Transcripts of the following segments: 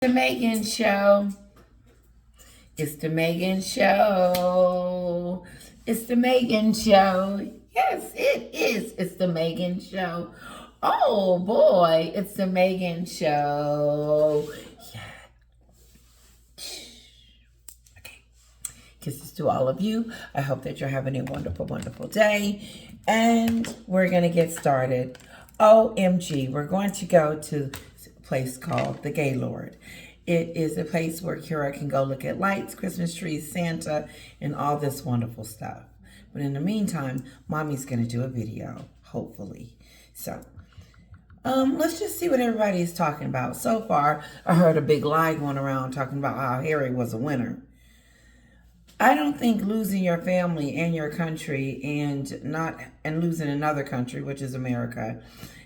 The Meghan Show. It's the Meghan Show. It's the Meghan Show. Yes, it is. It's the Meghan Show. Oh boy, it's the Meghan Show. Yeah. Okay. Kisses to all of you. I hope that you're having a wonderful, wonderful day. And we're going to get started. OMG, we're going to go to place called the Gaylord. It is a place where Kira can go look at lights, Christmas trees, Santa, and all this wonderful stuff. But in the meantime, Mommy's going to do a video, hopefully. So, let's just see what everybody is talking about. So far, I heard a big lie going around talking about how Harry was a winner. I don't think losing your family and your country and losing another country, which is America,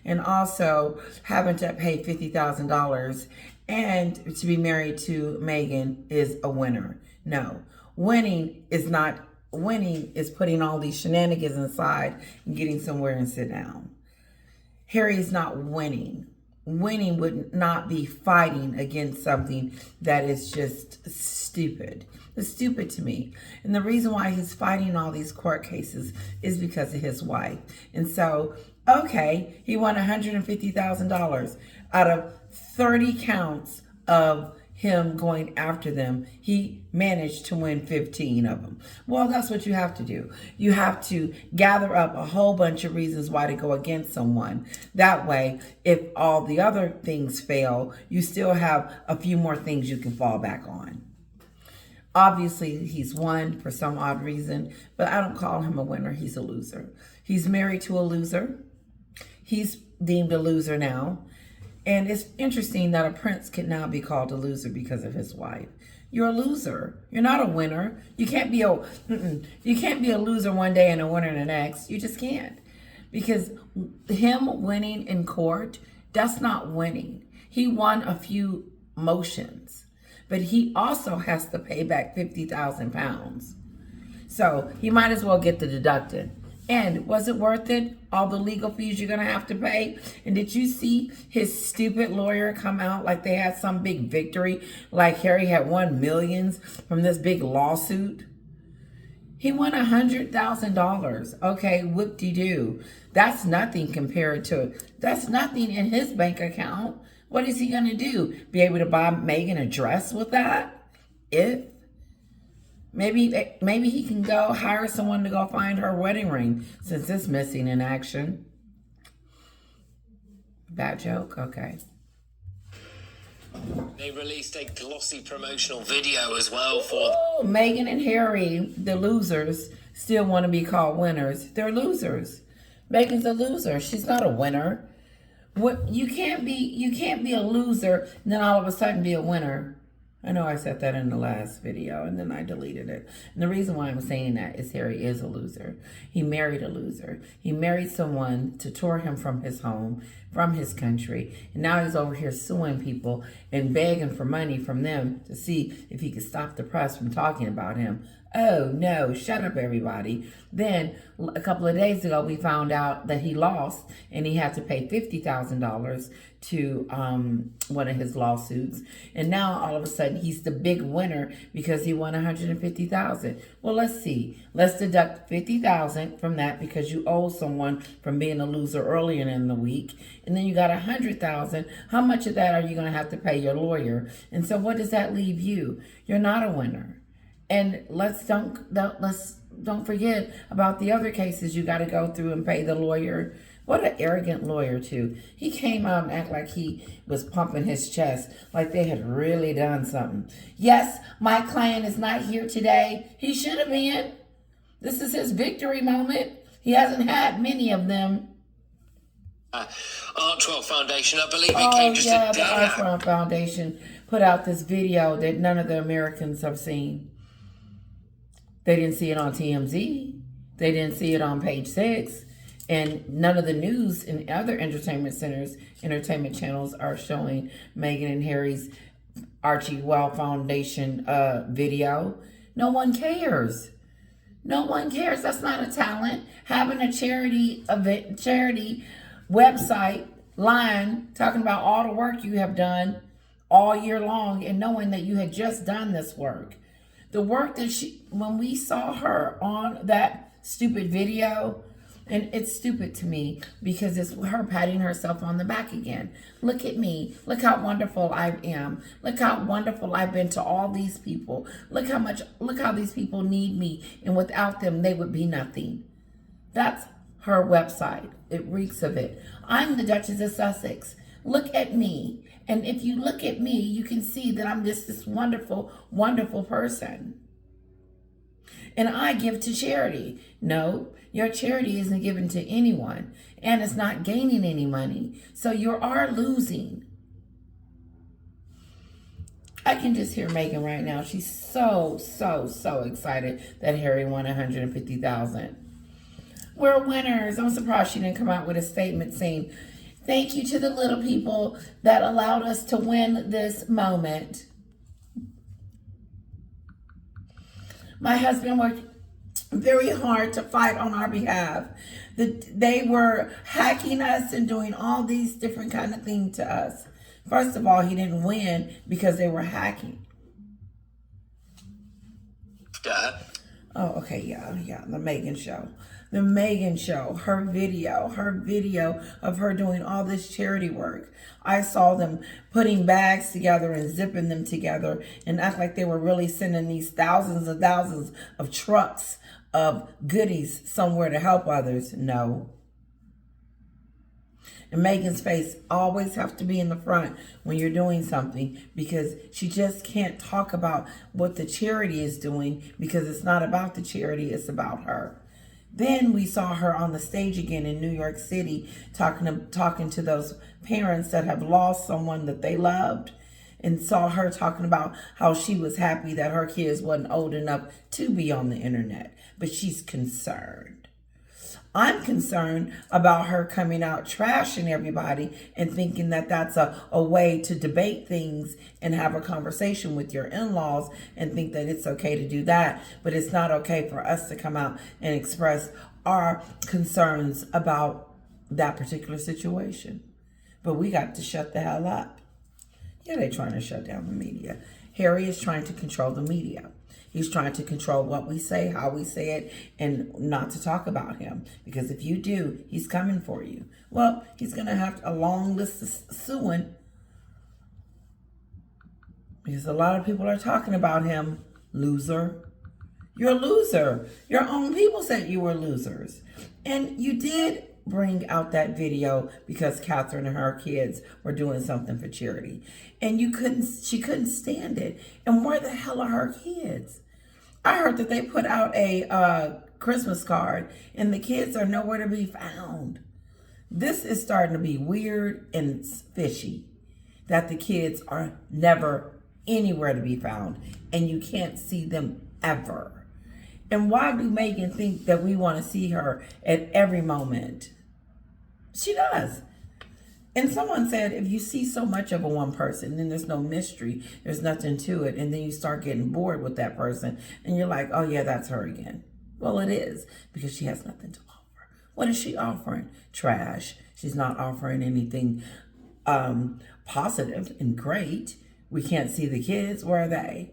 and also having to pay $50,000 and to be married to Meghan is a winner. No, winning is not. Winning is putting all these shenanigans aside and getting somewhere and sit down. Harry is not winning. Winning would not be fighting against something that is just stupid. It's stupid to me. And the reason why he's fighting all these court cases is because of his wife. And so, okay, he won $150,000 out of 30 counts of him going after them. He managed to win 15 of them. Well, that's what you have to do. You have to gather up a whole bunch of reasons why to go against someone. That way, if all the other things fail, you still have a few more things you can fall back on. Obviously, he's won for some odd reason, but I don't call him a winner. He's a loser. He's married to a loser. He's deemed a loser now. And it's interesting that a prince can now be called a loser because of his wife. You're a loser. You're not a winner. You can't be a loser one day and a winner the next. You just can't. Because him winning in court, that's not winning. He won a few motions, but he also has to pay back 50,000 pounds. So he might as well get the deducted. And was it worth it? All the legal fees you're going to have to pay? And did you see his stupid lawyer come out like they had some big victory? Like Harry had won millions from this big lawsuit? He won $100,000. Okay, whoop-de-doo. That's nothing that's nothing in his bank account. What is he going to do? Be able to buy Meghan a dress with that? Maybe he can go hire someone to go find her wedding ring since it's missing in action. Bad joke? Okay. They released a glossy promotional video as well for... Meghan and Harry, the losers, still want to be called winners. They're losers. Meghan's a loser. She's not a winner. You can't be a loser and then all of a sudden be a winner. I know I said that in the last video and then I deleted it. And the reason why I'm saying that is Harry is a loser. He married a loser. He married someone to tour him from his home, from his country. And now he's over here suing people and begging for money from them to see if he could stop the press from talking about him. Oh, no, shut up, everybody. Then, a couple of days ago, we found out that he lost and he had to pay $50,000 to one of his lawsuits. And now, all of a sudden, he's the big winner because he won $150,000. Well, let's see. Let's deduct $50,000 from that because you owe someone from being a loser earlier in the week. And then you got $100,000. How much of that are you going to have to pay your lawyer? And so what does that leave you? You're not a winner. And let's don't forget about the other cases you got to go through and pay the lawyer. What an arrogant lawyer, too. He came out and acted like he was pumping his chest, like they had really done something. Yes, my client is not here today. He should have been. This is his victory moment. He hasn't had many of them. Archwell Foundation, I believe it came just a day. The Archwell Foundation put out this video that none of the Americans have seen. They didn't see it on TMZ. They didn't see it on Page 6. And none of the news and other entertainment channels are showing Meghan and Harry's Archwell Foundation video. No one cares. No one cares. That's not a talent. Having a charity website line talking about all the work you have done all year long and knowing that you had just done this work. The work that when we saw her on that stupid video, and it's stupid to me because it's her patting herself on the back again. Look at me. Look how wonderful I am. Look how wonderful I've been to all these people. Look how these people need me, and without them, they would be nothing. That's her website. It reeks of it. I'm the Duchess of Sussex. Look at me. And if you look at me, you can see that I'm just this wonderful, wonderful person. And I give to charity. No, your charity isn't given to anyone, and it's not gaining any money. So you are losing. I can just hear Meghan right now. She's so excited that Harry won $150,000. We're winners. I'm surprised she didn't come out with a statement saying, thank you to the little people that allowed us to win this moment. My husband worked very hard to fight on our behalf. They were hacking us and doing all these different kind of things to us. First of all, he didn't win because they were hacking. Oh, okay, yeah, the Meghan show. The Meghan show, her video of her doing all this charity work. I saw them putting bags together and zipping them together and act like they were really sending these thousands and thousands of trucks of goodies somewhere to help others. No. And Meghan's face always have to be in the front when you're doing something, because she just can't talk about what the charity is doing because it's not about the charity, it's about her. Then we saw her on the stage again in New York City talking to those parents that have lost someone that they loved, and saw her talking about how she was happy that her kids wasn't old enough to be on the internet, but she's concerned. I'm concerned about her coming out trashing everybody and thinking that that's a way to debate things and have a conversation with your in-laws and think that it's okay to do that. But it's not okay for us to come out and express our concerns about that particular situation. But we got to shut the hell up. Yeah, they're trying to shut down the media. Harry is trying to control the media. He's trying to control what we say, how we say it, and not to talk about him. Because if you do, he's coming for you. Well, he's going to have a long list of suing. Because a lot of people are talking about him. Loser. You're a loser. Your own people said you were losers. And you did bring out that video because Catherine and her kids were doing something for charity. And she couldn't stand it. And where the hell are her kids? I heard that they put out a Christmas card and the kids are nowhere to be found. This is starting to be weird and fishy, that the kids are never anywhere to be found and you can't see them ever. And why do Meghan think that we want to see her at every moment? She does. And someone said, if you see so much of a one person, then there's no mystery. There's nothing to it. And then you start getting bored with that person. And you're like, oh, yeah, that's her again. Well, it is, because she has nothing to offer. What is she offering? Trash. She's not offering anything positive and great. We can't see the kids. Where are they?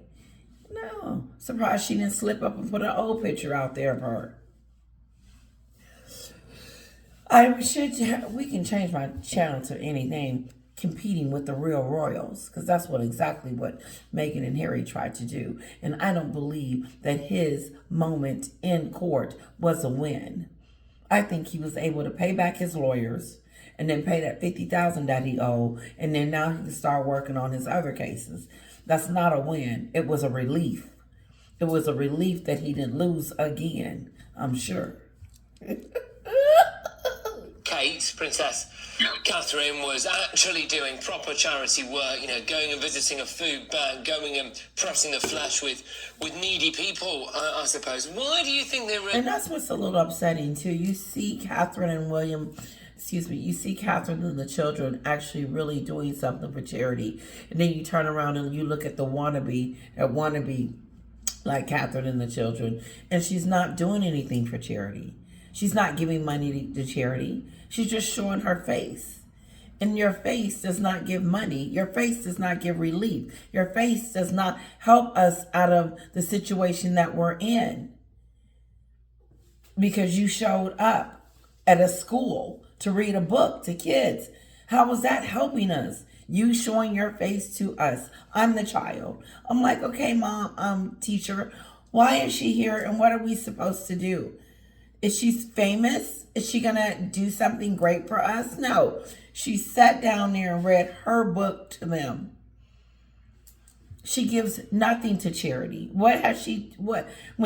No. Surprised she didn't slip up and put an old picture out there of her. We can change my channel to any name, competing with the real royals, because that's exactly what Meghan and Harry tried to do. And I don't believe that his moment in court was a win. I think he was able to pay back his lawyers and then pay that $50,000 that he owed, and then now he can start working on his other cases. That's not a win. It was a relief. It was a relief that he didn't lose again, I'm sure. Kate, Princess Catherine, was actually doing proper charity work, going and visiting a food bank, going and pressing the flesh with needy people, I suppose. Why do you think they were... And that's what's a little upsetting, too. You see Catherine and you see Catherine and the children actually really doing something for charity. And then you turn around and you look at the wannabe like Catherine and the children, and she's not doing anything for charity. She's not giving money to charity. She's just showing her face. And your face does not give money. Your face does not give relief. Your face does not help us out of the situation that we're in. Because you showed up at a school to read a book to kids. How was that helping us? You showing your face to us. I'm the child. I'm like, okay, mom, teacher, why is she here and what are we supposed to do? Is she famous? Is she going to do something great for us? No. She sat down there and read her book to them. She gives nothing to charity. When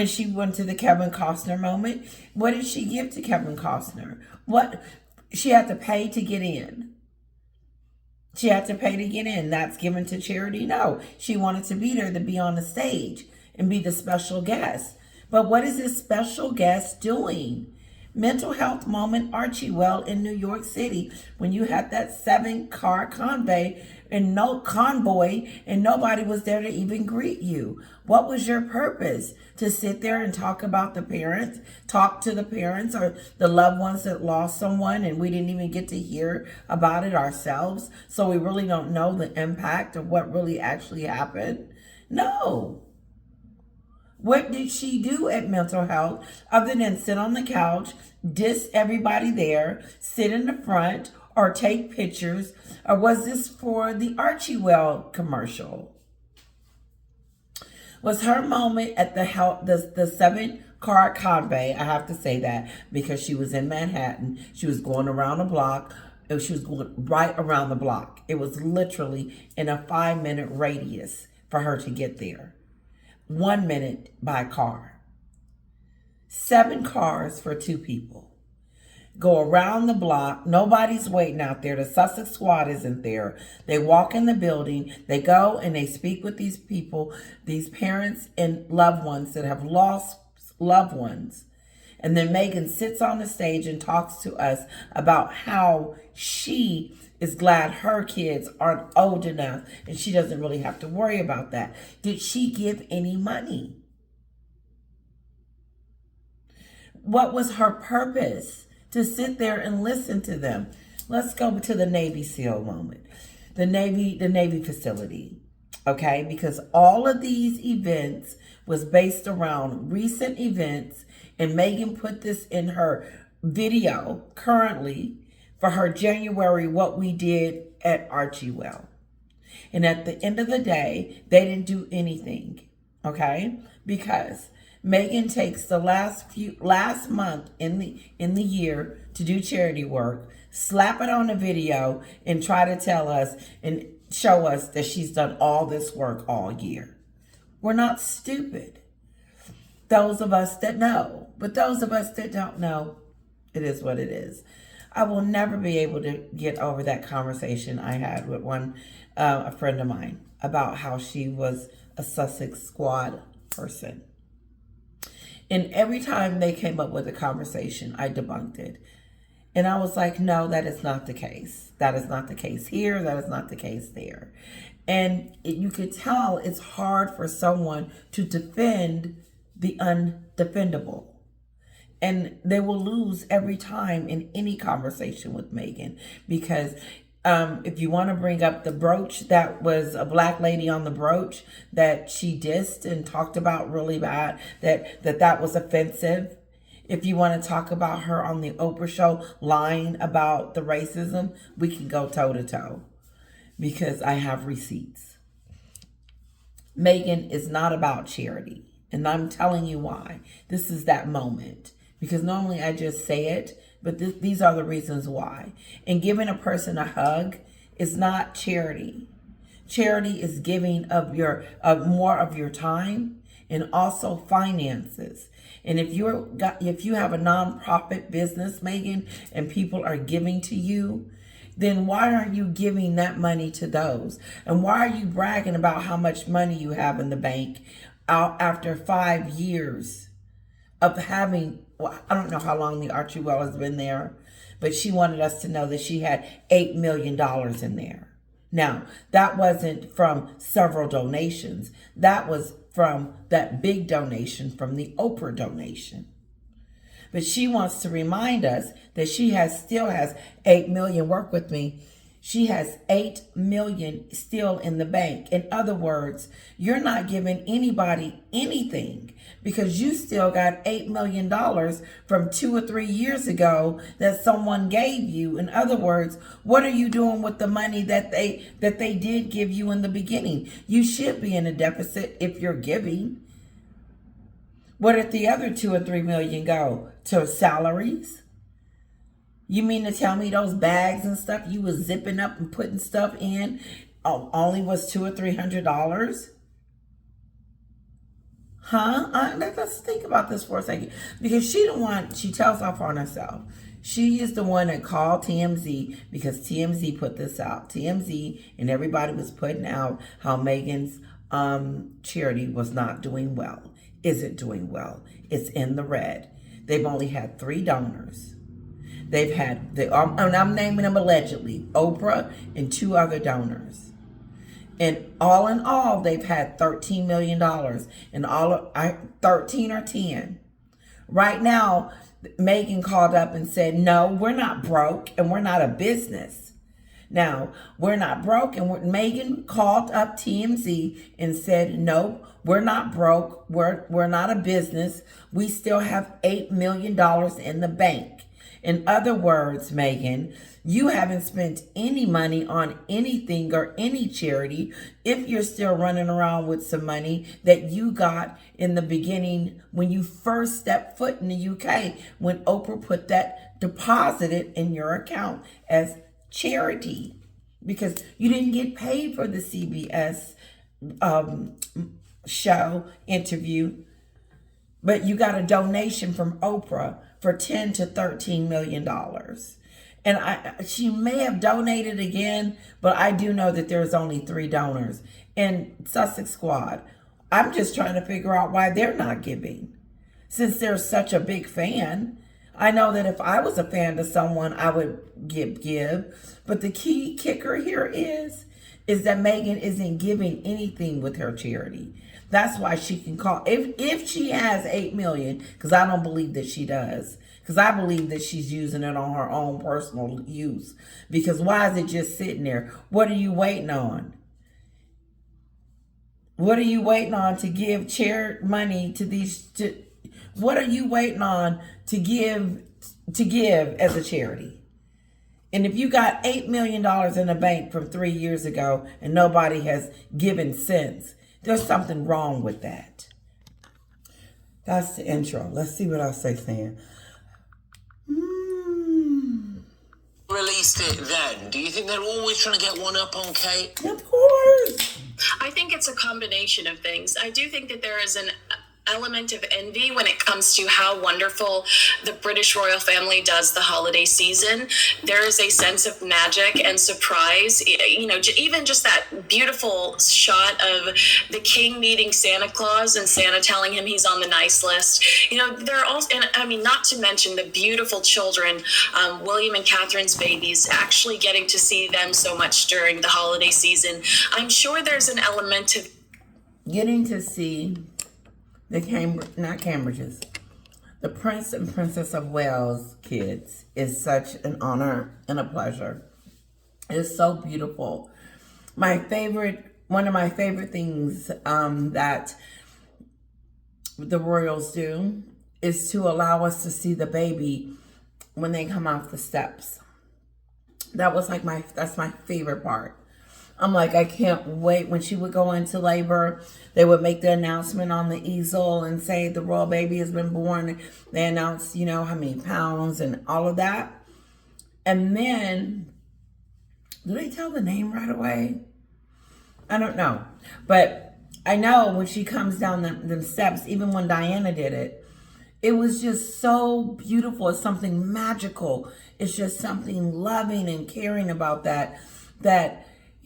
she went to the Kevin Costner moment, what did she give to Kevin Costner? What she had to pay to get in. She had to pay to get in. That's given to charity? No. She wanted to be there to be on the stage and be the special guest. But what is this special guest doing? Mental health moment, Archewell in New York City, when you had that 7-car convoy and nobody was there to even greet you. What was your purpose? To sit there and talk about the parents, talk to the parents or the loved ones that lost someone and we didn't even get to hear about it ourselves, so we really don't know the impact of what really actually happened? No. What did she do at mental health other than sit on the couch, diss everybody there, sit in the front, or take pictures? Or was this for the Archewell commercial? Was her moment at the 7-car convoy, I have to say that because she was in Manhattan, she was going around the block, she was going right around the block. It was literally in a 5-minute radius for her to get there. 1 minute by car. 7 cars for 2 people. Go around the block. Nobody's waiting out there. The Sussex squad isn't there. They walk in the building. They go and they speak with these people, these parents and loved ones that have lost loved ones. And then Meghan sits on the stage and talks to us about how she is glad her kids aren't old enough and she doesn't really have to worry about that. Did she give any money? What was her purpose? To sit there and listen to them. Let's go to the Navy SEAL moment. The Navy facility. Okay, because all of these events was based around recent events, and Meghan put this in her video currently for her January what we did at Archewell. And at the end of the day, they didn't do anything, okay? Because Meghan takes the last month in the year to do charity work, slap it on a video, and try to tell us and show us that she's done all this work all year. We're not stupid. Those of us that know, but those of us that don't know, it is what it is. I will never be able to get over that conversation I had with a friend of mine about how she was a Sussex squad person. And every time they came up with a conversation, I debunked it. And I was like, no, that is not the case. That is not the case here. That is not the case there. And you could tell it's hard for someone to defend the undefendable. And they will lose every time in any conversation with Meghan because if you want to bring up the brooch, that was a black lady on the brooch that she dissed and talked about really bad, that was offensive. If you want to talk about her on the Oprah show lying about the racism, we can go toe to toe because I have receipts. Meghan is not about charity. And I'm telling you why. This is that moment. Because normally I just say it, but these are the reasons why. And giving a person a hug is not charity. Charity is giving of more of your time and also finances. And if you have a nonprofit business, Meghan, and people are giving to you, then why aren't you giving that money to those? And why are you bragging about how much money you have in the bank after 5 years of having, well, I don't know how long the Archewell has been there, but she wanted us to know that she had $8 million in there. Now, that wasn't from several donations. That was from that big donation from the Oprah donation. But she wants to remind us that she still has 8 million, work with me. She has 8 million still in the bank. In other words, you're not giving anybody anything because you still got $8 million from 2 or 3 years ago that someone gave you. In other words, what are you doing with the money that they did give you in the beginning? You should be in a deficit if you're giving. Where did the other 2 or 3 million go? To salaries? You mean to tell me those bags and stuff you was zipping up and putting stuff in only was $200 or $300? Huh? Let's think about this for a second. Because she tells off on herself. She is the one that called TMZ because TMZ put this out. TMZ and everybody was putting out how Meghan's charity was not doing well. Isn't doing well. It's in the red. They've only had 3 donors. They've had, and I'm naming them allegedly, Oprah and 2 other donors. And all in all, they've had $13 million. And 13 or 10. Right now, Meghan called up and said, no, we're not broke and we're not a business. Now, we're not broke. And Meghan called up TMZ and said, no, we're not broke. We're not a business. We still have $8 million in the bank. In other words, Meghan, you haven't spent any money on anything or any charity if you're still running around with some money that you got in the beginning when you first stepped foot in the UK, when Oprah put that deposited in your account as charity, because you didn't get paid for the CBS show interview, but you got a donation from Oprah for $10 to $13 million. And she may have donated again, but I do know that there's only 3 donors. And Sussex Squad, I'm just trying to figure out why they're not giving. Since they're such a big fan, I know that if I was a fan to someone, I would give. But the key kicker here is that Meghan isn't giving anything with her charity. That's why she can call. If she has 8 million, because I don't believe that she does. Because I believe that she's using it on her own personal use. Because why is it just sitting there? What are you waiting on? What are you waiting on to give charity money to these? What are you waiting on to give as a charity? And if you got $8 million in the bank from 3 years ago and nobody has given since, there's something wrong with that. That's the intro. Let's see what else they're saying. Released it then. Do you think they're always trying to get one up on Kate? Of course. I think it's a combination of things. I do think that there is an element of envy when it comes to how wonderful the British royal family does the holiday season. There is a sense of magic and surprise. You know, even just that beautiful shot of the king meeting Santa Claus and Santa telling him he's on the nice list. You know, there are also, and I mean, not to mention the beautiful children, William and Catherine's babies, actually getting to see them so much during the holiday season. I'm sure there's an element of getting to see the Prince and Princess of Wales kids is such an honor and a pleasure. It's so beautiful. One of my favorite things that the royals do is to allow us to see the baby when they come off the steps. That's my favorite part. I'm like, I can't wait. When she would go into labor, they would make the announcement on the easel and say the royal baby has been born. They announce, you know, how many pounds and all of that. And then, do they tell the name right away? I don't know. But I know when she comes down the steps, even when Diana did it, it was just so beautiful. It's something magical. It's just something loving and caring about that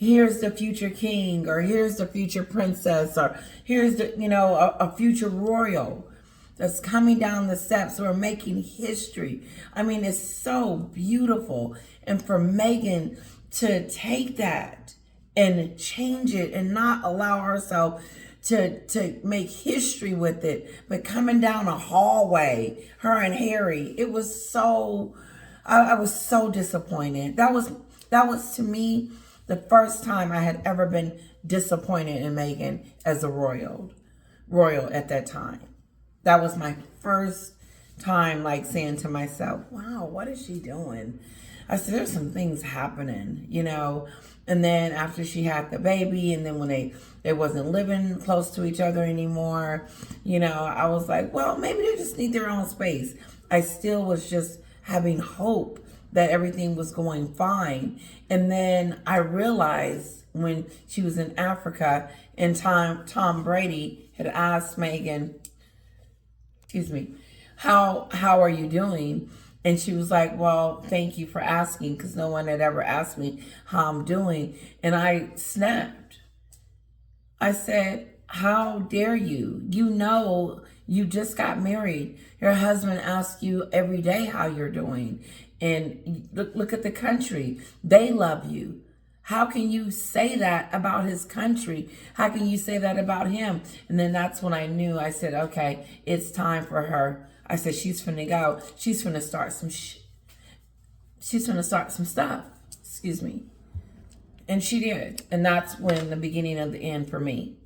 here's the future king, or here's the future princess, or here's the, you know, a future royal that's coming down the steps. We're making history. I mean, it's so beautiful. And for Meghan to take that and change it and not allow herself to make history with it, but coming down a hallway, her and Harry, it was so, I was so disappointed. That was That was, to me, the first time I had ever been disappointed in Meghan as a royal at that time. That was my first time, like, saying to myself, wow, what is she doing? I said, there's some things happening, you know. And then after she had the baby, and then when they wasn't living close to each other anymore, you know, I was like, well, maybe they just need their own space. I still was just having hope that everything was going fine. And then I realized when she was in Africa and Tom Brady had asked Meghan, how are you doing? And she was like, well, thank you for asking, because no one had ever asked me how I'm doing. And I snapped. I said, how dare you? You know, you just got married. Your husband asks you every day how you're doing. And look at the country. They love you. How can you say that about his country? How can you say that about him? And then that's when I knew. I said, okay, it's time for her. I said, she's finna go. She's finna start some she's finna start some stuff. Excuse me. And she did. And that's when the beginning of the end for me.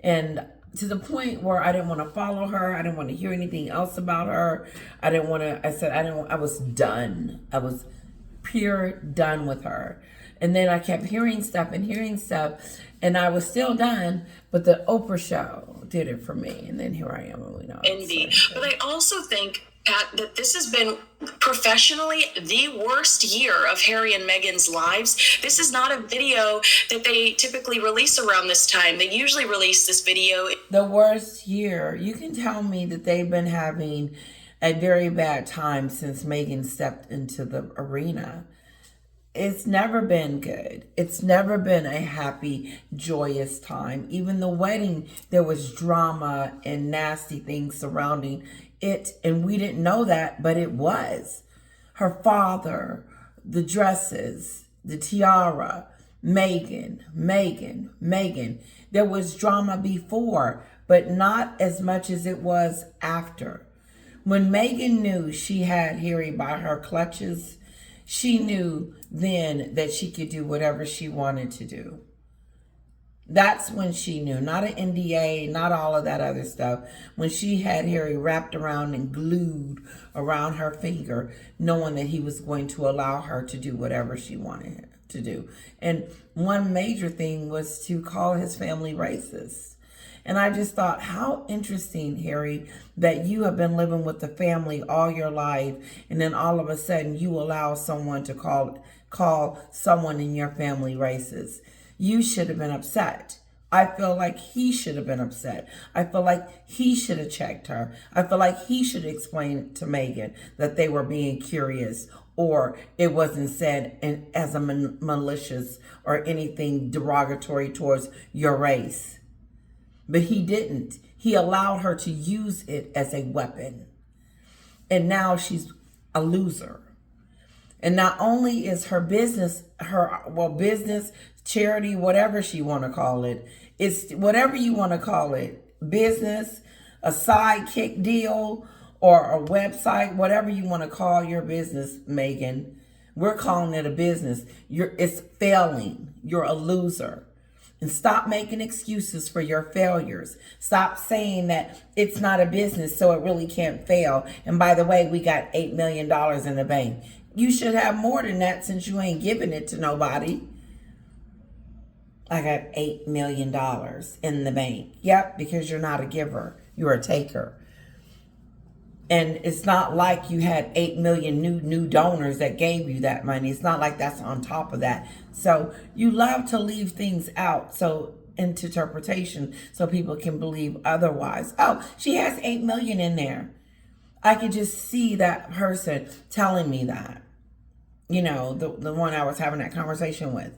And to the point where I didn't want to follow her. I didn't want to hear anything else about her. I was done. I was pure done with her. And then I kept hearing stuff. And I was still done. But the Oprah show did it for me. And then here I am. Envy. But I also think, Pat, that this has been professionally the worst year of Harry and Meghan's lives. This is not a video that they typically release around this time. They usually release this video. The worst year. You can tell me that they've been having a very bad time since Meghan stepped into the arena. It's never been good. It's never been a happy, joyous time. Even the wedding, there was drama and nasty things surrounding it. And we didn't know that, but it was. Her father, the dresses, the tiara, Meghan. There was drama before, but not as much as it was after. When Meghan knew she had Harry by her clutches, she knew then that she could do whatever she wanted to do. That's when she knew. Not an NDA, not all of that other stuff. When she had Harry wrapped around and glued around her finger, knowing that he was going to allow her to do whatever she wanted to do. And one major thing was to call his family racist. And I just thought, how interesting, Harry, that you have been living with the family all your life, and then all of a sudden you allow someone to call someone in your family racist. You should have been upset. I feel like he should have been upset. I feel like he should have checked her. I feel like he should explain to Meghan that they were being curious, or it wasn't said as a malicious or anything derogatory towards your race. But he didn't. He allowed her to use it as a weapon. And now she's a loser. And not only is her business, business, charity, whatever she want to call it, it's whatever you want to call it, business, a sidekick deal, or a website, whatever you want to call your business, Meghan. We're calling it a business. It's failing. You're a loser. And stop making excuses for your failures. Stop saying that it's not a business, so it really can't fail. And by the way, we got $8 million in the bank. You should have more than that, since you ain't giving it to nobody. I got $8 million in the bank. Yep, because you're not a giver. You're a taker. And it's not like you had 8 million new donors that gave you that money. It's not like that's on top of that. So you love to leave things out into interpretation so people can believe otherwise. Oh, she has 8 million in there. I could just see that person telling me that. You know, the one I was having that conversation with.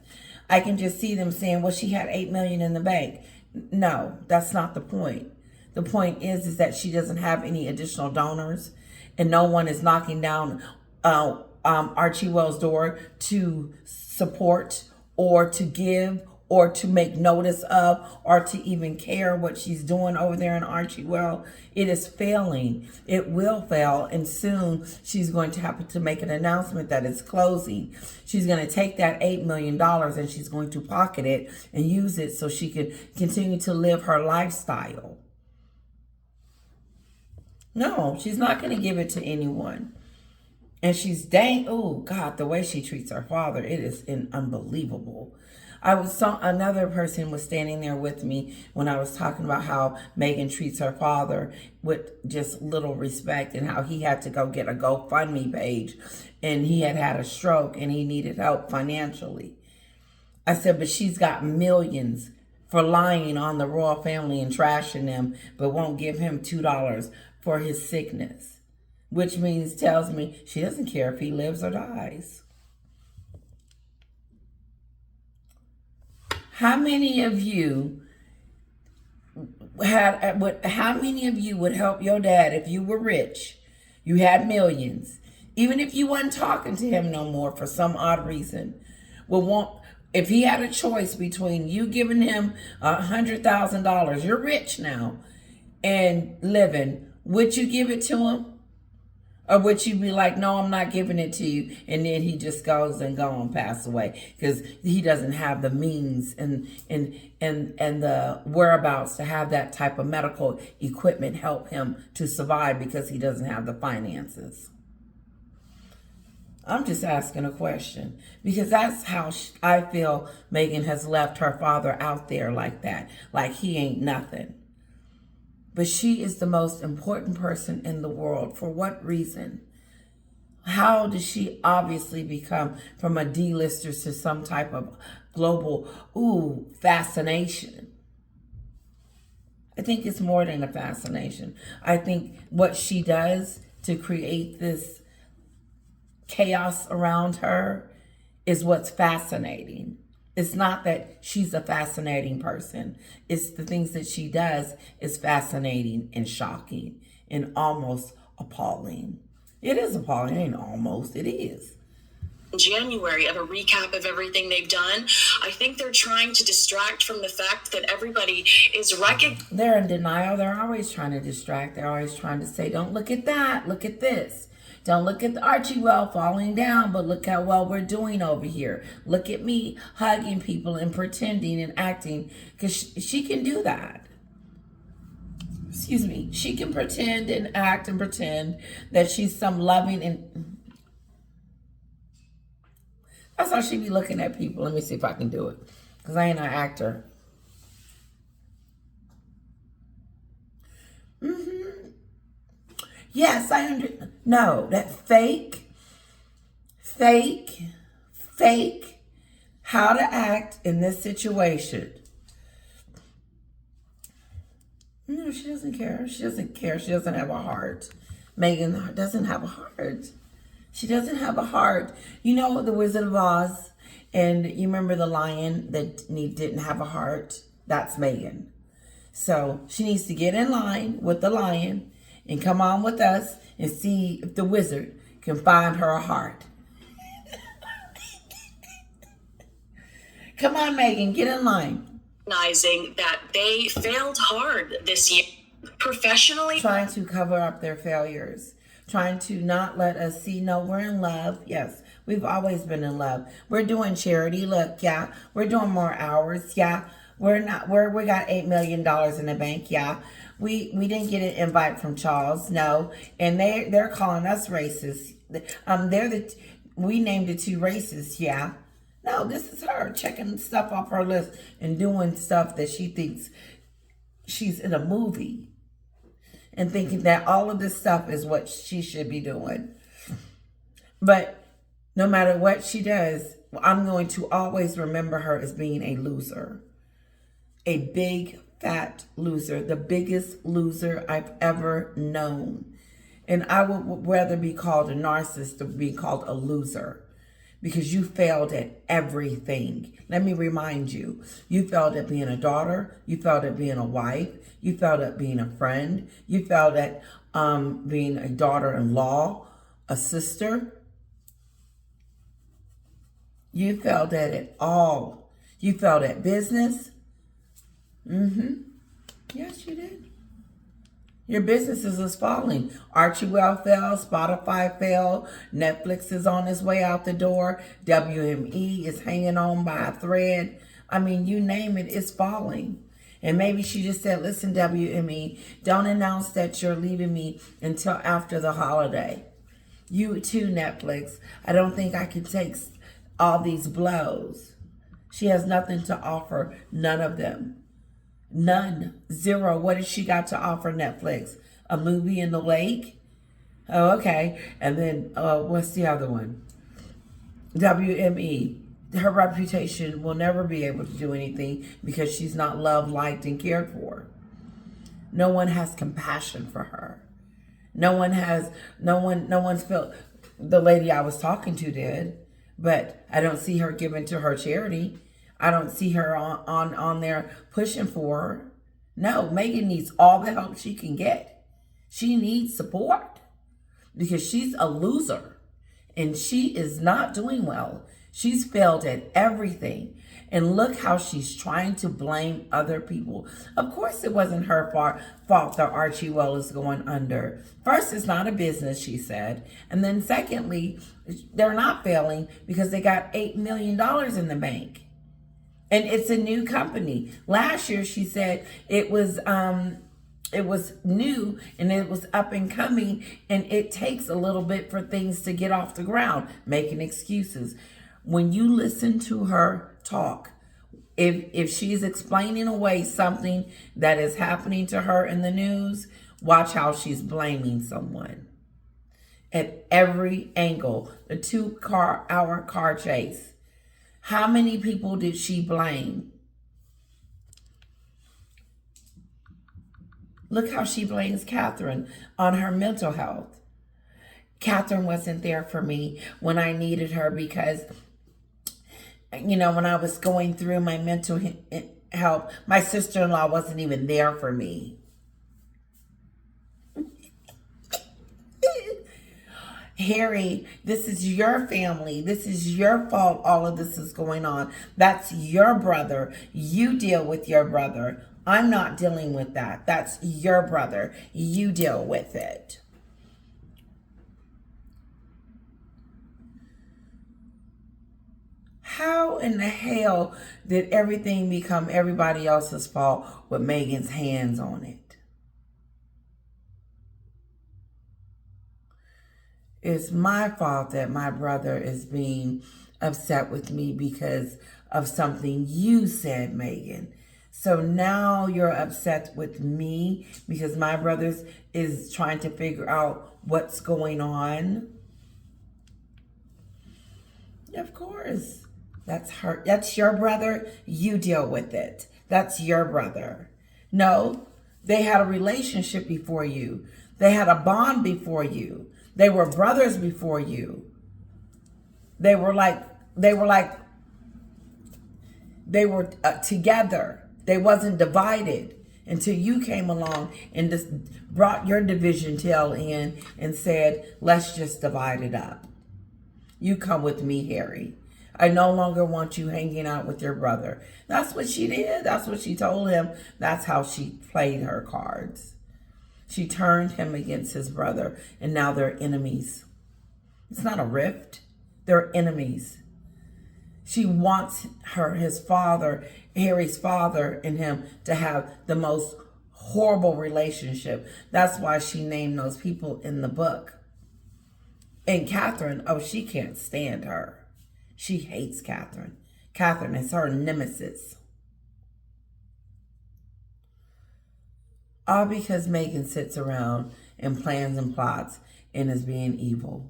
I can just see them saying, well, she had 8 million in the bank. No, that's not the point. The point is that she doesn't have any additional donors, and no one is knocking down Archie Wells' door to support or to give or to make notice of, or to even care what she's doing over there in Archie. Well, it is failing. It will fail, and soon she's going to have to make an announcement that it's closing. She's going to take that $8 million and she's going to pocket it and use it so she can continue to live her lifestyle. No, she's not going to give it to anyone. And she's oh God, the way she treats her father, it is unbelievable. Another person was standing there with me when I was talking about how Meghan treats her father with just little respect, and how he had to go get a GoFundMe page and he had a stroke and he needed help financially. I said, but she's got millions for lying on the royal family and trashing them, but won't give him $2 for his sickness, which tells me she doesn't care if he lives or dies. How many of you would help your dad if you were rich? You had millions. Even if you wasn't talking to him no more for some odd reason. If he had a choice between you giving him $100,000, you're rich now, and living, would you give it to him? Or would you be like, no, I'm not giving it to you, and then he just goes and pass away because he doesn't have the means and the whereabouts to have that type of medical equipment help him to survive because he doesn't have the finances? I'm just asking a question, because that's how I feel Meghan has left her father out there like that, like he ain't nothing. But she is the most important person in the world. For what reason? How does she obviously become from a D-lister to some type of global, fascination? I think it's more than a fascination. I think what she does to create this chaos around her is what's fascinating. It's not that she's a fascinating person. It's the things that she does is fascinating and shocking and almost appalling. It is appalling. It ain't almost. It is. January of a recap of everything they've done. I think they're trying to distract from the fact that everybody is recognizing. They're in denial. They're always trying to distract. They're always trying to say, don't look at that. Look at this. Don't look at the Archie well falling down, but look how well we're doing over here. Look at me hugging people and pretending and acting, because she can do that. Excuse me. She can pretend and act and pretend that she's some loving, and that's how she be looking at people. Let me see if I can do it, because I ain't an actor. Yes, no, that fake, how to act in this situation. No, she doesn't care. She doesn't care. She doesn't have a heart. Meghan doesn't have a heart. She doesn't have a heart. You know the Wizard of Oz, and you remember the lion that didn't have a heart? That's Meghan. So she needs to get in line with the lion and come on with us and see if the wizard can find her a heart. Come on, Meghan, get in line. Recognizing that they failed hard this year professionally. Trying to cover up their failures. Trying to not let us see, no, we're in love. Yes, we've always been in love. We're doing charity. Look, yeah, we're doing more hours. Yeah, we got $8 million in the bank. Yeah. We didn't get an invite from Charles, no, and they're calling us racist. We named it 2 racists, yeah. No, this is her checking stuff off her list and doing stuff that she thinks she's in a movie, and thinking that all of this stuff is what she should be doing. But no matter what she does, I'm going to always remember her as being a loser, a big fat loser, the biggest loser I've ever known. And I would rather be called a narcissist than be called a loser, because you failed at everything. Let me remind you, you failed at being a daughter, you failed at being a wife, you failed at being a friend, you failed at being a daughter-in-law, a sister. You failed at it all. You failed at business. Yes, you did. Your businesses is falling. Archie Well fell. Spotify fell. Netflix is on its way out the door. WME is hanging on by a thread. I mean, you name it, it's falling. And maybe she just said, listen, WME, don't announce that you're leaving me until after the holiday. You too, Netflix. I don't think I can take all these blows. She has nothing to offer, none of them. None. Zero. What has she got to offer Netflix? A movie in the lake? Oh, okay. And then what's the other one? WME. Her reputation will never be able to do anything because she's not loved, liked, and cared for. No one has compassion for her. No one's felt. The lady I was talking to did, but I don't see her giving to her charity. I don't see her on there pushing for her. No, Meghan needs all the help she can get. She needs support because she's a loser and she is not doing well. She's failed at everything. And look how she's trying to blame other people. Of course, it wasn't her fault that Archie Well is going under. First, it's not a business, she said. And then secondly, they're not failing because they got $8 million in the bank. And it's a new company. Last year, she said it was new and it was up and coming, and it takes a little bit for things to get off the ground, making excuses. When you listen to her talk, if she's explaining away something that is happening to her in the news, watch how she's blaming someone. At every angle, the 2-hour car chase. How many people did she blame? Look how she blames Catherine on her mental health. Catherine wasn't there for me when I needed her because, when I was going through my mental health, my sister-in-law wasn't even there for me. Harry, this is your family. This is your fault all of this is going on. That's your brother. You deal with your brother. I'm not dealing with that. That's your brother. You deal with it. How in the hell did everything become everybody else's fault with Meghan's hands on it? It's my fault that my brother is being upset with me because of something you said, Meghan. So now you're upset with me because my brother is trying to figure out what's going on. Of course. That's her. That's your brother. You deal with it. That's your brother. No, they had a relationship before you. They had a bond before you. They were brothers before you. They were together. They wasn't divided until you came along and just brought your division tail in and said, let's just divide it up. You come with me, Harry. I no longer want you hanging out with your brother. That's what she did. That's what she told him. That's how she played her cards. She turned him against his brother, and now they're enemies. It's not a rift. They're enemies. She wants his father, Harry's father, and him to have the most horrible relationship. That's why she named those people in the book. And Catherine, she can't stand her. She hates Catherine. Catherine is her nemesis. All because Meghan sits around and plans and plots and is being evil.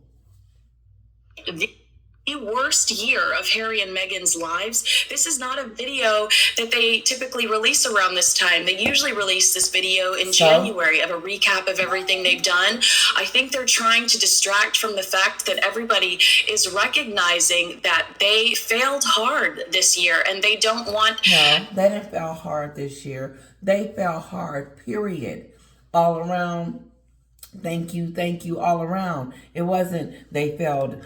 The worst year of Harry and Meghan's lives. This is not a video that they typically release around this time. They usually release this video in January of a recap of everything they've done. I think they're trying to distract from the fact that everybody is recognizing that they failed hard this year and they don't want... No, they didn't fail hard this year. They fell hard, period. All around. Thank you, all around. It wasn't they failed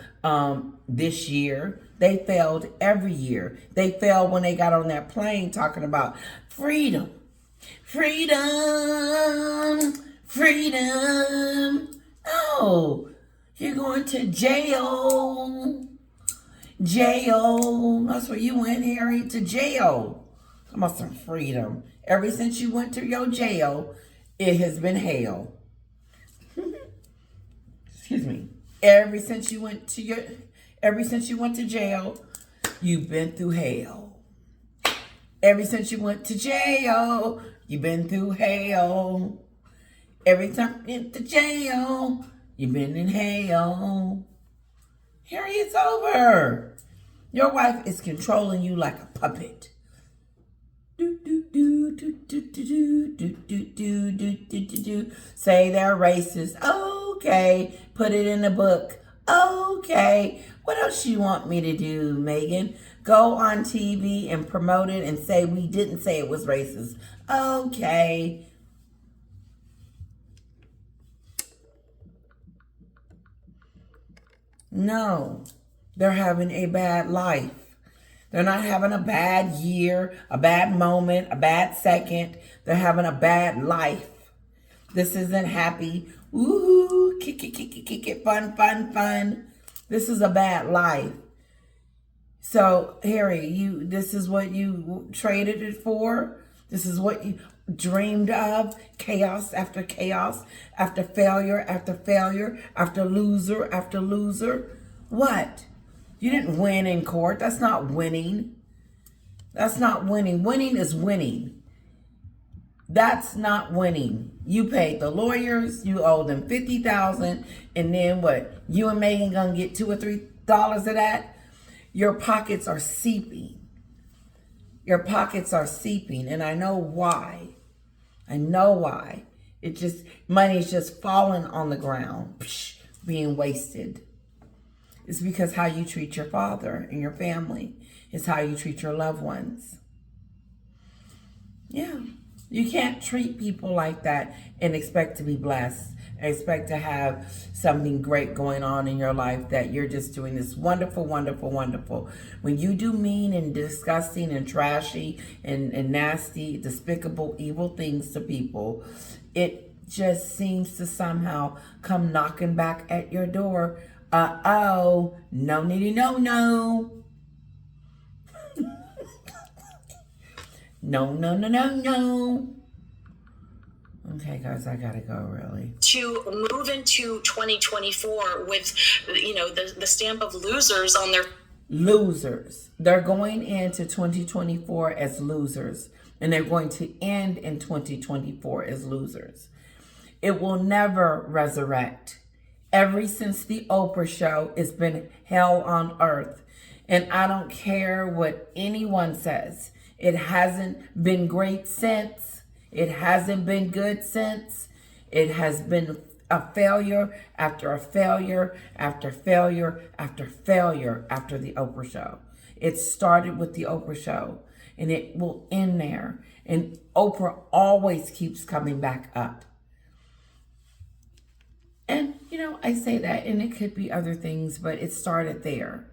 this year. They failed every year. They failed when they got on that plane talking about freedom, freedom, freedom. No, you're going to jail. Jail. That's where you went, Harry, to jail. Come on, some freedom. Ever since you went to your jail, it has been hell. Excuse me. Ever since you went to jail, you've been through hell. Ever since you went to jail, you've been through hell. Every time you went to jail, you've been in hell. Harry, it's over. Your wife is controlling you like a puppet. Say they're racist. Okay. Put it in the book. Okay. What else you want me to do, Meghan? Go on TV and promote it and say we didn't say it was racist. Okay. No. They're having a bad life. They're not having a bad year, a bad moment, a bad second. They're having a bad life. This isn't happy. Ooh, kick it, fun, fun, fun. This is a bad life. So, Harry, this is what you traded it for? This is what you dreamed of? Chaos after chaos, after failure after failure, after loser after loser? What? You didn't win in court. That's not winning. That's not winning. Winning is winning. That's not winning. You paid the lawyers. You owe them $50,000, and then what? You and Meghan gonna get $2 or $3 of that? Your pockets are seeping. Your pockets are seeping, and I know why. I know why. Money's just falling on the ground, being wasted. It's because how you treat your father and your family is how you treat your loved ones. Yeah. You can't treat people like that and expect to be blessed, expect to have something great going on in your life, that you're just doing this wonderful, wonderful, wonderful. When you do mean and disgusting and trashy and nasty, despicable, evil things to people, it just seems to somehow come knocking back at your door. No, no. No. Okay, guys, I gotta go, really. To move into 2024 with, the stamp of losers on their... Losers. They're going into 2024 as losers, and they're going to end in 2024 as losers. It will never resurrect. Ever since the Oprah show, it's been hell on earth. And I don't care what anyone says. It hasn't been great since. It hasn't been good since. It has been a failure after a failure after failure after failure after the Oprah show. It started with the Oprah show, and it will end there. And Oprah always keeps coming back up. And, I say that, and it could be other things, but it started there.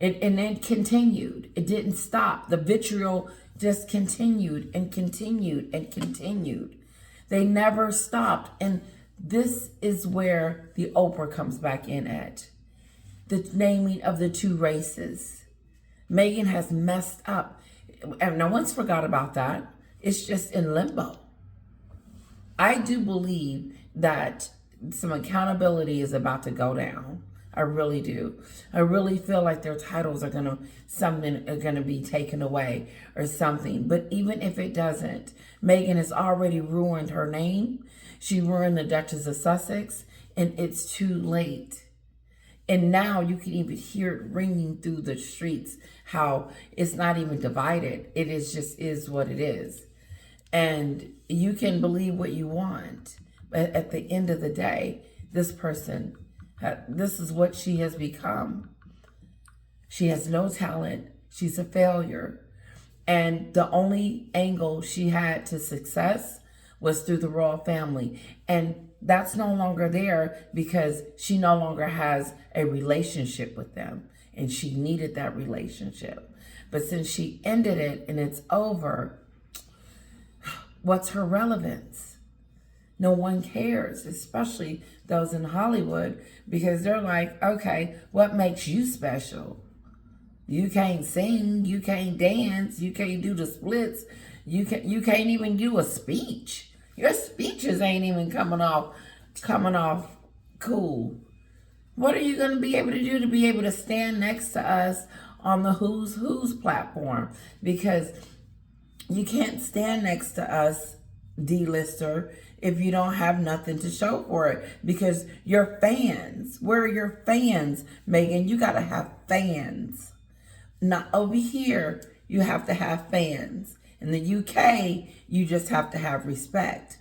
And then continued. It didn't stop. The vitriol just continued and continued and continued. They never stopped. And this is where the Oprah comes back in at. The naming of the two races. Meghan has messed up. And no one's forgot about that. It's just in limbo. I do believe that some accountability is about to go down. I really do. I really feel like their titles are gonna be taken away or something. But even if it doesn't, Meghan has already ruined her name. She ruined the Duchess of Sussex, and it's too late. And now you can even hear it ringing through the streets, how it's not even divided. It is what it is. And you can believe what you want. But at the end of the day, this person, this is what she has become. She has no talent. She's a failure. And the only angle she had to success was through the royal family. And that's no longer there because she no longer has a relationship with them. and she needed that relationship. But since she ended it and it's over, what's her relevance? No one cares, especially those in Hollywood, because they're like, okay, what makes you special? You can't sing, you can't dance, you can't do the splits, you can't even do a speech. Your speeches ain't even coming off cool. What are you going to be able to do to be able to stand next to us on the Who's Who's platform? Because you can't stand next to us, D-lister, if you don't have nothing to show for it. Because your fans, where are your fans, Meghan? You got to have fans. Not over here, you have to have fans. In the UK, you just have to have respect.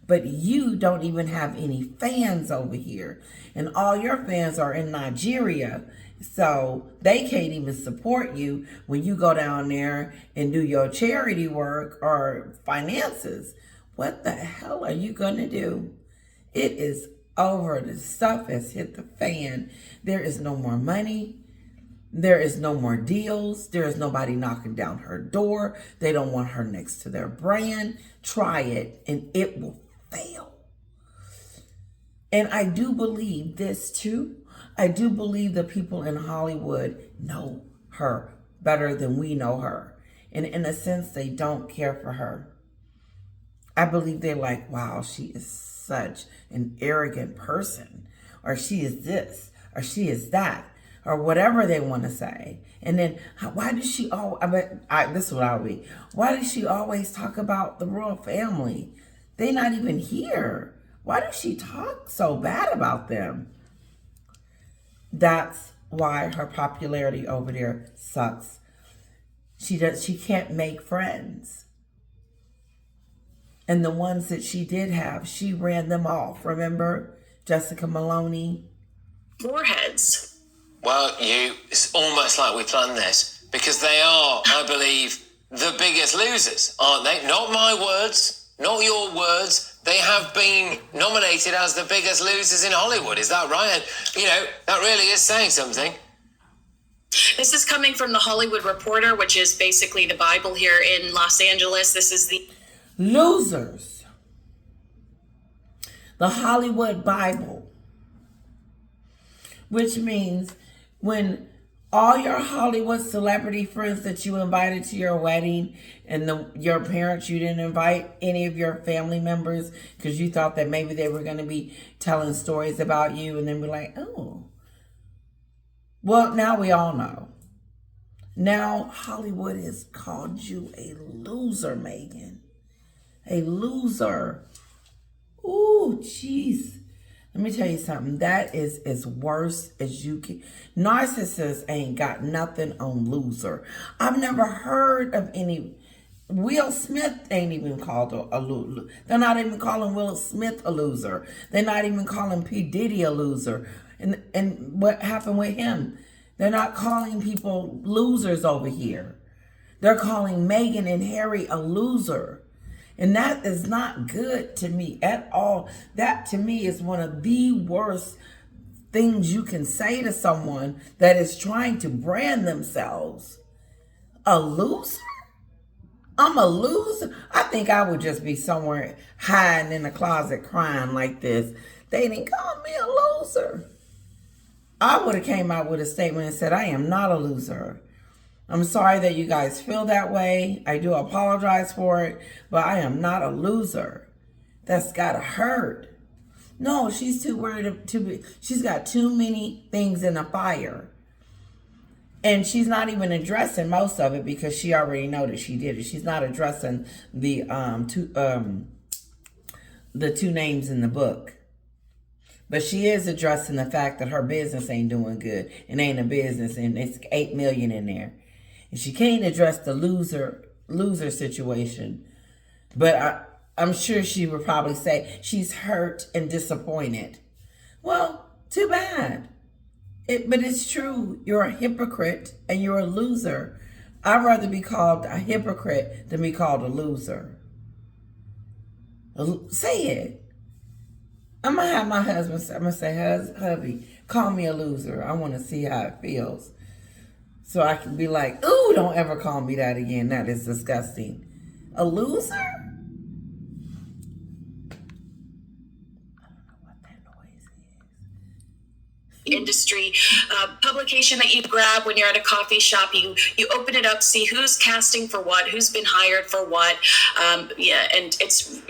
But you don't even have any fans over here. And all your fans are in Nigeria. So they can't even support you when you go down there and do your charity work or finances. What the hell are you going to do? It is over. The stuff has hit the fan. There is no more money. There is no more deals. There is nobody knocking down her door. They don't want her next to their brand. Try it and it will fail. And I do believe this too. I do believe the people in Hollywood know her better than we know her. And in a sense, they don't care for her. I believe they're like, wow, she is such an arrogant person. Or she is this. Or she is that. Or whatever they want to say. And then, why does she this is what I'll be. Why does she always talk about the royal family? They're not even here. Why does she talk so bad about them? That's why her popularity over there sucks. She can't make friends. And the ones that she did have, she ran them off. Remember Jessica Maloney? Foreheads. Well, it's almost like we planned this, because they are, I believe, the biggest losers, aren't they? Not my words, not your words. They have been nominated as the biggest losers in Hollywood. Is that right? And, that really is saying something. This is coming from the Hollywood Reporter, which is basically the Bible here in Los Angeles. This is the losers. The Hollywood Bible. Which means when all your Hollywood celebrity friends that you invited to your wedding and your parents, you didn't invite any of your family members because you thought that maybe they were going to be telling stories about you, and then we're like, oh. Well, now we all know. Now Hollywood has called you a loser, Meghan. A loser. Ooh, jeez. Let me tell you something. That is as worse as you can. Narcissists ain't got nothing on loser. I've never heard of any. Will Smith ain't even called a loser. They're not even calling Will Smith a loser. They're not even calling P. Diddy a loser. And what happened with him? They're not calling people losers over here. They're calling Meghan and Harry a loser. And that is not good to me at all. That to me is one of the worst things you can say to someone that is trying to brand themselves. A loser? I'm a loser? I think I would just be somewhere hiding in a closet crying like this. They didn't call me a loser. I would have came out with a statement and said, I am not a loser. I'm sorry that you guys feel that way. I do apologize for it, but I am not a loser. That's gotta hurt. No, she's too worried she's got too many things in the fire. And she's not even addressing most of it because she already know that she did it. She's not addressing the two names in the book. But she is addressing the fact that her business ain't doing good. It ain't a business, and it's $8 million in there. And she can't address the loser situation. But I'm sure she would probably say she's hurt and disappointed. Well, too bad. But it's true. You're a hypocrite and you're a loser. I'd rather be called a hypocrite than be called a loser. Say it. I'm going to have my husband, I'm going to say, hubby, call me a loser. I want to see how it feels. So I can be like, ooh, don't ever call me that again. That is disgusting. A loser? I don't know what that noise is. Industry publication that you grab when you're at a coffee shop. You open it up, see who's casting for what, who's been hired for what. Yeah, and it's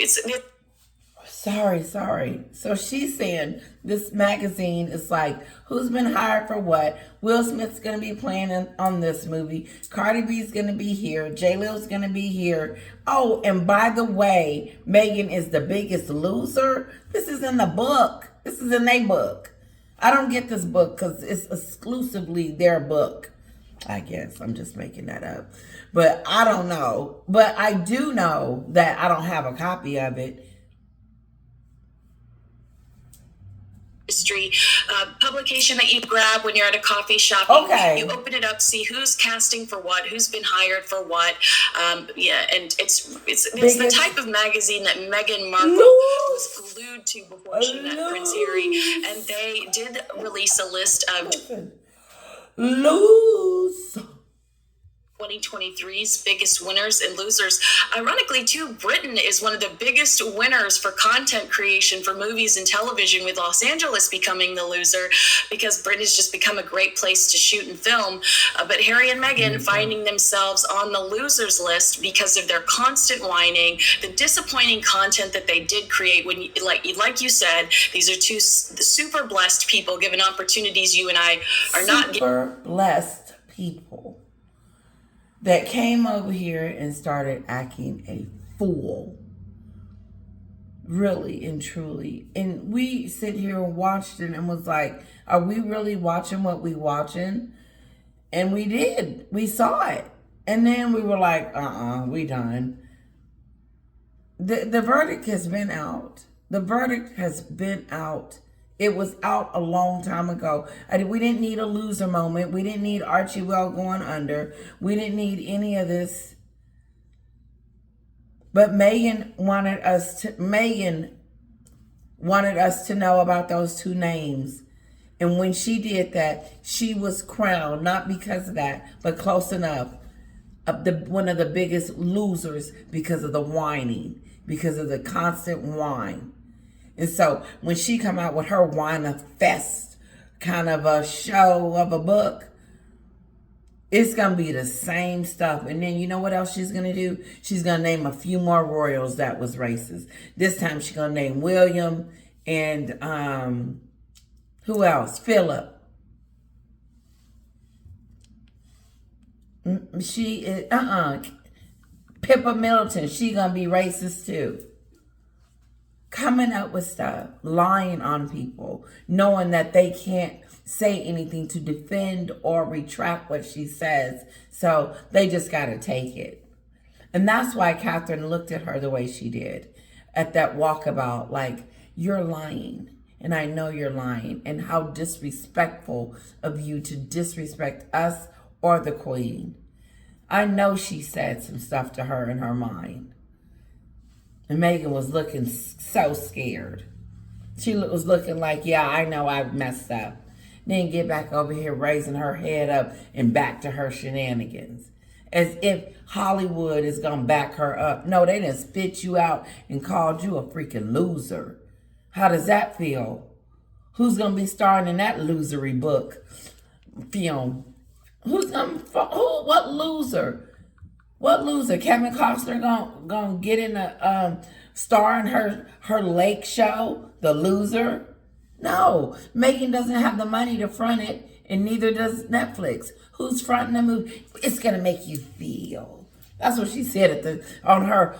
Sorry. So she's saying this magazine is like, who's been hired for what? Will Smith's going to be playing on this movie. Cardi B's going to be here. J-Lil's going to be here. Oh, and by the way, Meghan is the biggest loser. This is in the book. This is in their book. I don't get this book because it's exclusively their book. I guess I'm just making that up. But I don't know. But I do know that I don't have a copy of it. Industry publication that you grab when you're at a coffee shop. Okay. You open it up, see who's casting for what, who's been hired for what. Yeah, and it's the type of magazine that Meghan Markle was glued to before she met Prince Harry, and they did release a list of 2023's biggest winners and losers. Ironically, too, Britain is one of the biggest winners for content creation for movies and television, with Los Angeles becoming the loser because Britain has just become a great place to shoot and film. But Harry and Meghan finding themselves on the losers list because of their constant whining, the disappointing content that they did create. When, like you said, these are two super blessed people given opportunities you and I are not given. Super blessed people that came over here and started acting a fool. Really and truly. And we sit here and watched it and was like, are we really watching what we watching? And we did. We saw it. And then we were like, we done. The verdict has been out. The verdict has been out. It was out a long time ago. We didn't need a loser moment. We didn't need Archie Well going under. We didn't need any of this. But Meghan wanted us to know about those two names. And when she did that, she was crowned, not because of that, but close enough, one of the biggest losers because of the whining, because of the constant whine. And so when she come out with her whine fest kind of a show of a book, it's going to be the same stuff. And then you know what else she's going to do? She's going to name a few more royals that was racist. This time she's going to name William and who else? Philip. She is, Pippa Middleton, she going to be racist too. Coming up with stuff, lying on people, knowing that they can't say anything to defend or retract what she says. So they just got to take it. And that's why Catherine looked at her the way she did at that walkabout, like, you're lying. And I know you're lying. And how disrespectful of you to disrespect us or the queen. I know she said some stuff to her in her mind. And Meghan was looking so scared. She was looking like, yeah, I know I messed up. Then get back over here raising her head up and back to her shenanigans. As if Hollywood is going to back her up. No, they didn't spit you out and called you a freaking loser. How does that feel? Who's going to be starring in that losery book film? What loser? What loser? Kevin Costner gonna get in a star in her lake show? The loser? No, Meghan doesn't have the money to front it, and neither does Netflix. Who's fronting the movie? It's gonna make you feel. That's what she said on her.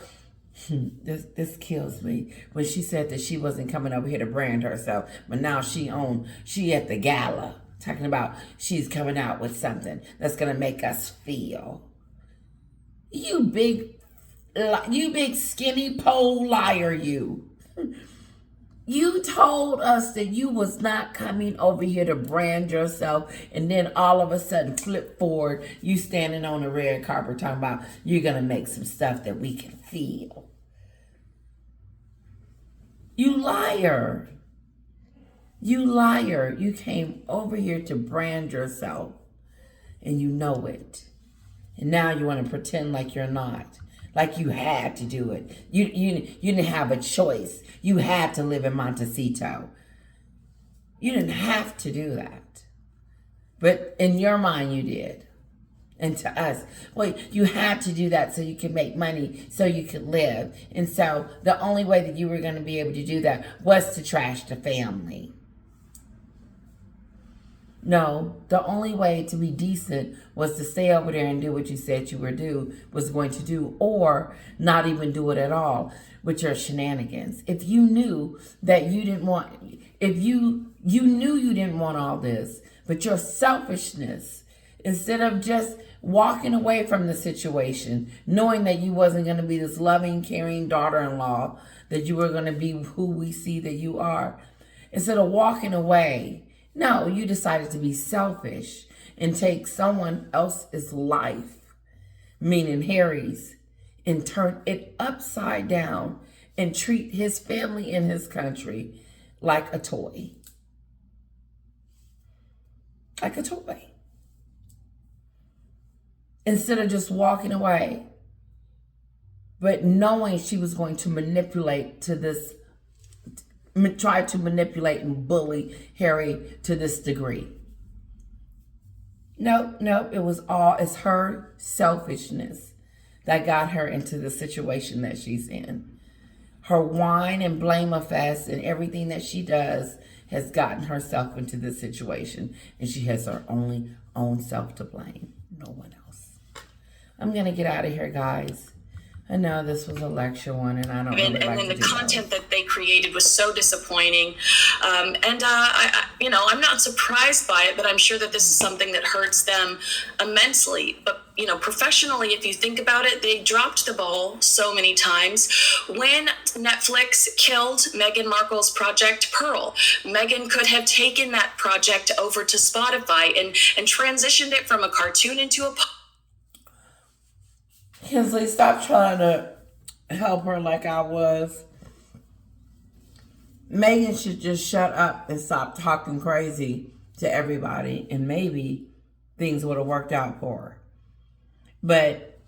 This kills me when she said that she wasn't coming over here to brand herself, but now she at the gala talking about she's coming out with something that's gonna make us feel. You big skinny pole liar, you. You told us that you was not coming over here to brand yourself, and then all of a sudden flip forward, you standing on the red carpet talking about you're going to make some stuff that we can feel. You liar. You liar. You came over here to brand yourself. and you know it. And now you want to pretend like you're not. Like you had to do it. You didn't have a choice. You had to live in Montecito. You didn't have to do that. But in your mind you did. And to us, well, you had to do that so you could make money, so you could live. And so the only way that you were going to be able to do that was to trash the family. No, the only way to be decent was to stay over there and do what you said you was going to do, or not even do it at all with your shenanigans. If you knew that you didn't want, if you knew you didn't want all this, but your selfishness, instead of just walking away from the situation, knowing that you wasn't going to be this loving, caring daughter-in-law, that you were going to be who we see that you are, instead of walking away, no, you decided to be selfish and take someone else's life, meaning Harry's, and turn it upside down and treat his family and his country like a toy. Like a toy. Instead of just walking away, but knowing she was going to manipulate to this, try to manipulate and bully Harry to this degree. No, it's her selfishness that got her into the situation that she's in. Her whine and blame-a-fest and everything that she does has gotten herself into this situation, and she has her own self to blame, no one else. I'm gonna get out of here, guys. I know this was a lecture one, and I don't really like to do And then the content that they created was so disappointing. I'm not surprised by it, but I'm sure that this is something that hurts them immensely. But, professionally, if you think about it, they dropped the ball so many times. When Netflix killed Meghan Markle's Project Pearl, Meghan could have taken that project over to Spotify and transitioned it from a cartoon into a Kinsley, stop trying to help her like I was. Meghan should just shut up and stop talking crazy to everybody, and maybe things would have worked out for her. But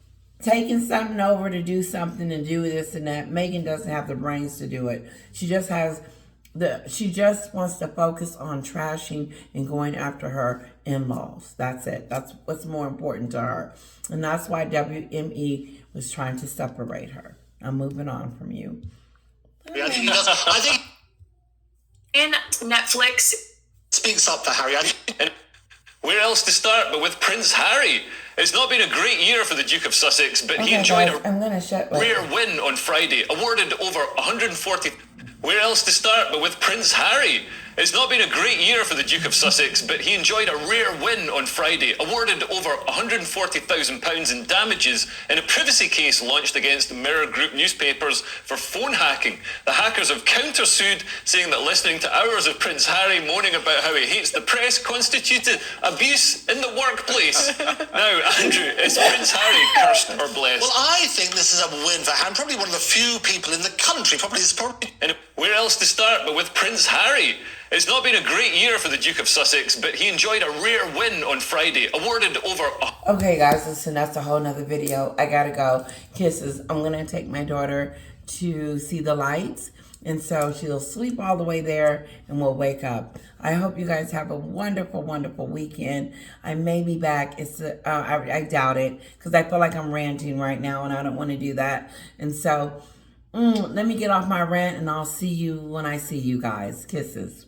taking something over to do something and do this and that, Meghan doesn't have the brains to do it. She just wants to focus on trashing and going after her in-laws. That's it. That's what's more important to her. And that's why WME was trying to separate her. I'm moving on from you. I think he does. I think in Netflix speaks up for Harry. And where else to start but with Prince Harry? It's not been a great year for the Duke of Sussex, but he enjoyed I'm gonna shut up. rare win on Friday, awarded over 140. Where else to start but with Prince Harry? It's not been a great year for the Duke of Sussex, but he enjoyed a rare win on Friday, awarded over £140,000 in damages in a privacy case launched against Mirror Group newspapers for phone hacking. The hackers have countersued, saying that listening to hours of Prince Harry moaning about how he hates the press constituted abuse in the workplace. Now, Andrew, is Prince Harry cursed or blessed? Well, I think this is a win for Harry. Probably one of the few people in the country. And where else to start but with Prince Harry? It's not been a great year for the Duke of Sussex, but he enjoyed a rare win on Friday, awarded over... Okay, guys, listen, that's a whole nother video. I gotta go. Kisses. I'm gonna take my daughter to see the lights, and so she'll sleep all the way there, and we'll wake up. I hope you guys have a wonderful, wonderful weekend. I may be back. I doubt it, because I feel like I'm ranting right now, and I don't want to do that. And so, let me get off my rant, and I'll see you when I see you guys. Kisses.